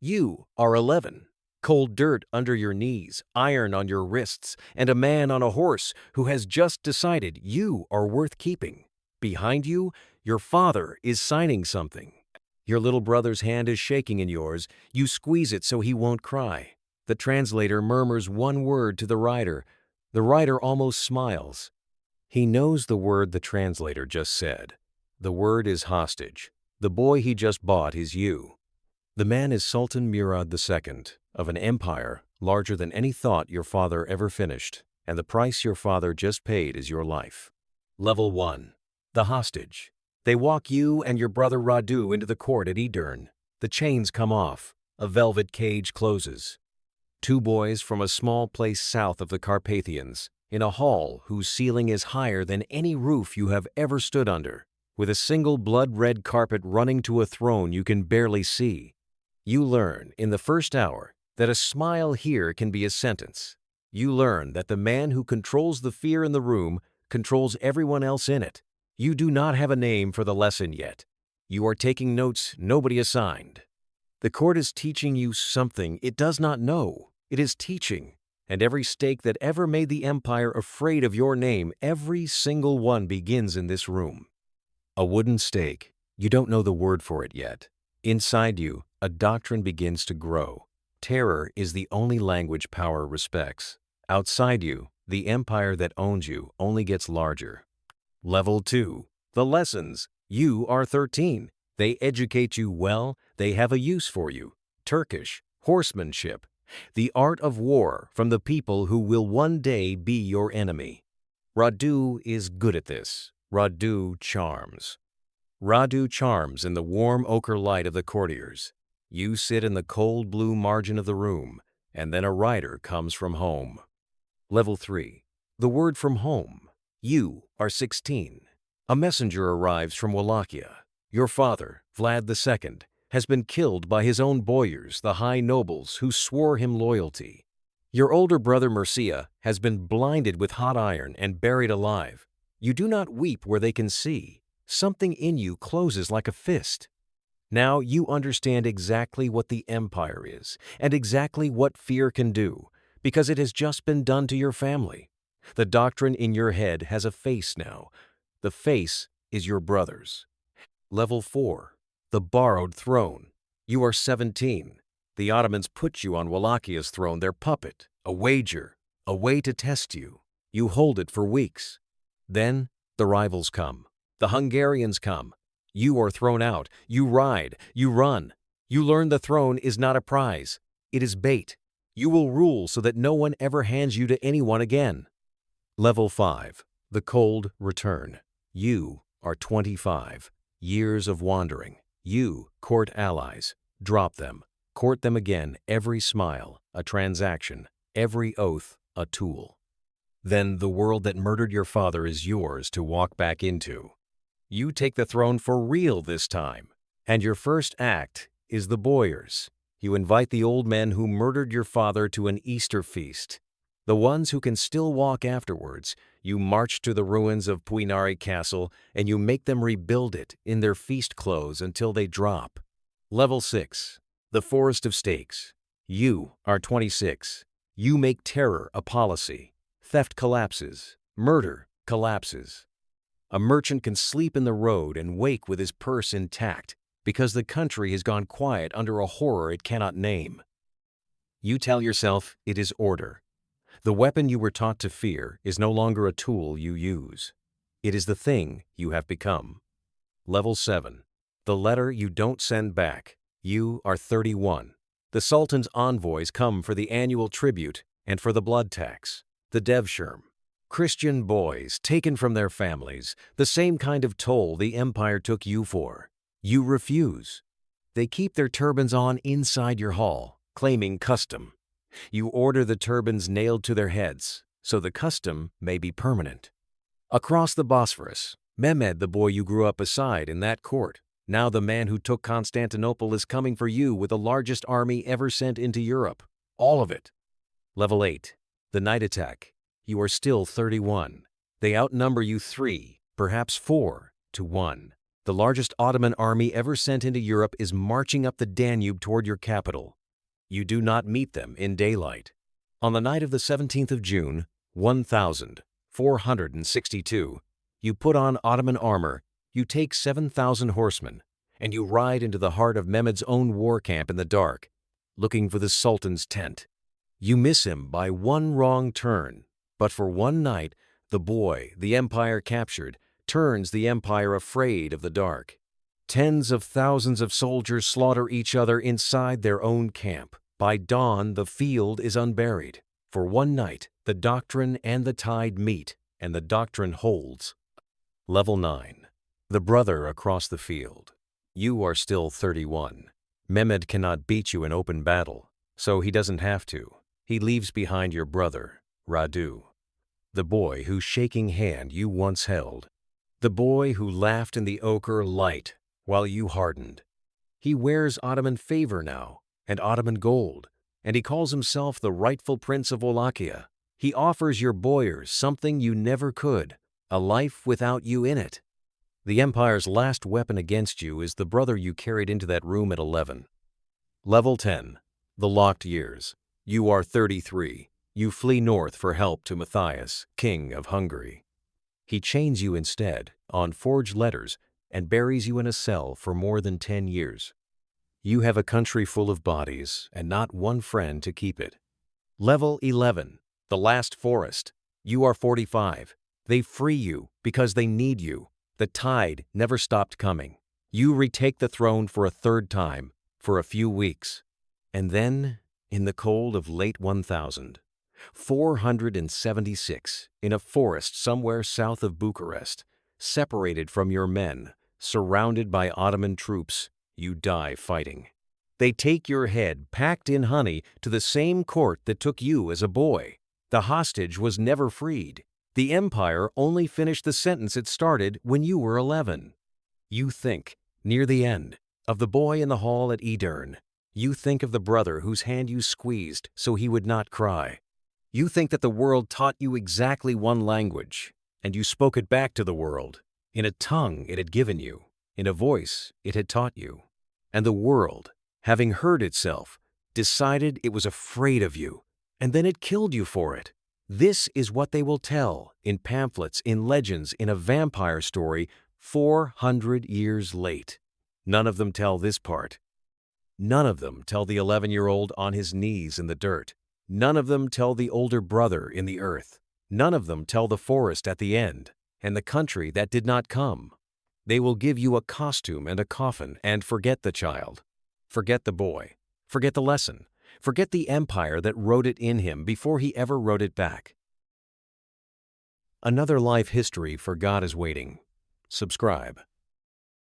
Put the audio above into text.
You are 11. Cold dirt under your knees, iron on your wrists, and a man on a horse who has just decided you are worth keeping. Behind you, your father is signing something. Your little brother's hand is shaking in yours. You squeeze it so he won't cry. The translator murmurs one word to the rider. The rider almost smiles. He knows the word the translator just said. The word is hostage. The boy he just bought is you. The man is Sultan Murad II of an empire larger than any thought your father ever finished, and the price your father just paid is your life. Level 1. The hostage. They walk you and your brother Radu into the court at Edirne. The chains come off. A velvet cage closes. Two boys from a small place south of the Carpathians, in a hall whose ceiling is higher than any roof you have ever stood under, with a single blood-red carpet running to a throne you can barely see. You learn, in the first hour, that a smile here can be a sentence. You learn that the man who controls the fear in the room controls everyone else in it. You do not have a name for the lesson yet. You are taking notes nobody assigned. The court is teaching you something it does not know. It is teaching, and every stake that ever made the empire afraid of your name, every single one begins in this room. A wooden stake. You don't know the word for it yet. Inside you, a doctrine begins to grow. Terror is the only language power respects. Outside you, the empire that owns you only gets larger. Level 2. The lessons. You are 13. They educate you well. They have a use for you. Turkish, horsemanship, the art of war from the people who will one day be your enemy. Radu is good at this. Radu charms. Radu charms in the warm ochre light of the courtiers. You sit in the cold blue margin of the room, and then a rider comes from home. Level 3. The word from home. You are 16. A messenger arrives from Wallachia. Your father, Vlad II, has been killed by his own boyars, the high nobles who swore him loyalty. Your older brother Mircea has been blinded with hot iron and buried alive. You do not weep where they can see. Something in you closes like a fist. Now you understand exactly what the empire is and exactly what fear can do, because it has just been done to your family. The doctrine in your head has a face now. The face is your brother's. Level 4. The borrowed throne. You are 17. The Ottomans put you on Wallachia's throne, their puppet, a wager, a way to test you. You hold it for weeks. Then the rivals come. The Hungarians come. You are thrown out. You ride. You run. You learn the throne is not a prize. It is bait. You will rule so that no one ever hands you to anyone again. Level 5. The cold return. You are 25. Years of wandering. You court allies. Drop them. Court them again. Every smile, a transaction. Every oath, a tool. Then the world that murdered your father is yours to walk back into. You take the throne for real this time, and your first act is the boyars. You invite the old men who murdered your father to an Easter feast. The ones who can still walk afterwards. You march to the ruins of Puinari Castle, and you make them rebuild it in their feast clothes until they drop. Level 6. The Forest of Stakes. You are 26. You make terror a policy. Theft collapses. Murder collapses. A merchant can sleep in the road and wake with his purse intact because the country has gone quiet under a horror it cannot name. You tell yourself it is order. The weapon you were taught to fear is no longer a tool you use. It is the thing you have become. Level 7. The letter you don't send back. You are 31. The Sultan's envoys come for the annual tribute and for the blood tax. The Devshirm. Christian boys taken from their families, the same kind of toll the empire took you for. You refuse. They keep their turbans on inside your hall, claiming custom. You order the turbans nailed to their heads, so the custom may be permanent. Across the Bosphorus, Mehmed, the boy you grew up beside in that court, now the man who took Constantinople, is coming for you with the largest army ever sent into Europe. All of it. Level 8. The Night Attack. You are still 31. They outnumber you 3, perhaps 4, to 1. The largest Ottoman army ever sent into Europe is marching up the Danube toward your capital. You do not meet them in daylight. On the night of the 17th of June, 1462, you put on Ottoman armor, you take 7,000 horsemen, and you ride into the heart of Mehmed's own war camp in the dark, looking for the Sultan's tent. You miss him by one wrong turn, but for one night, the boy the empire captured turns the empire afraid of the dark. Tens of thousands of soldiers slaughter each other inside their own camp. By dawn, the field is unburied. For one night, the doctrine and the tide meet, and the doctrine holds. Level 9. The brother across the field. You are still 31. Mehmed cannot beat you in open battle, so he doesn't have to. He leaves behind your brother, Radu, the boy whose shaking hand you once held, the boy who laughed in the ochre light while you hardened. He wears Ottoman favor now, and Ottoman gold, and he calls himself the rightful Prince of Wallachia. He offers your boyars something you never could, a life without you in it. The Empire's last weapon against you is the brother you carried into that room at 11. Level 10. The locked years. You are 33. You flee north for help to Matthias, King of Hungary. He chains you instead, on forged letters, and buries you in a cell for more than 10 years. You have a country full of bodies, and not one friend to keep it. Level 11. The last forest. You are 45. They free you because they need you. The tide never stopped coming. You retake the throne for a third time, for a few weeks. And then, in the cold of late 1476, in a forest somewhere south of Bucharest, separated from your men, surrounded by Ottoman troops, you die fighting. They take your head, packed in honey, to the same court that took you as a boy. The hostage was never freed. The empire only finished the sentence it started when you were 11. You think, near the end, of the boy in the hall at Edirne. You think of the brother whose hand you squeezed so he would not cry. You think that the world taught you exactly one language, and you spoke it back to the world, in a tongue it had given you, in a voice it had taught you. And the world, having heard itself, decided it was afraid of you, and then it killed you for it. This is what they will tell in pamphlets, in legends, in a vampire story 400 years late. None of them tell this part. None of them tell the 11-year-old on his knees in the dirt. None of them tell the older brother in the earth. None of them tell the forest at the end, and the country that did not come. They will give you a costume and a coffin and forget the child. Forget the boy. Forget the lesson. Forget the empire that wrote it in him before he ever wrote it back. Another life history for God is waiting. Subscribe.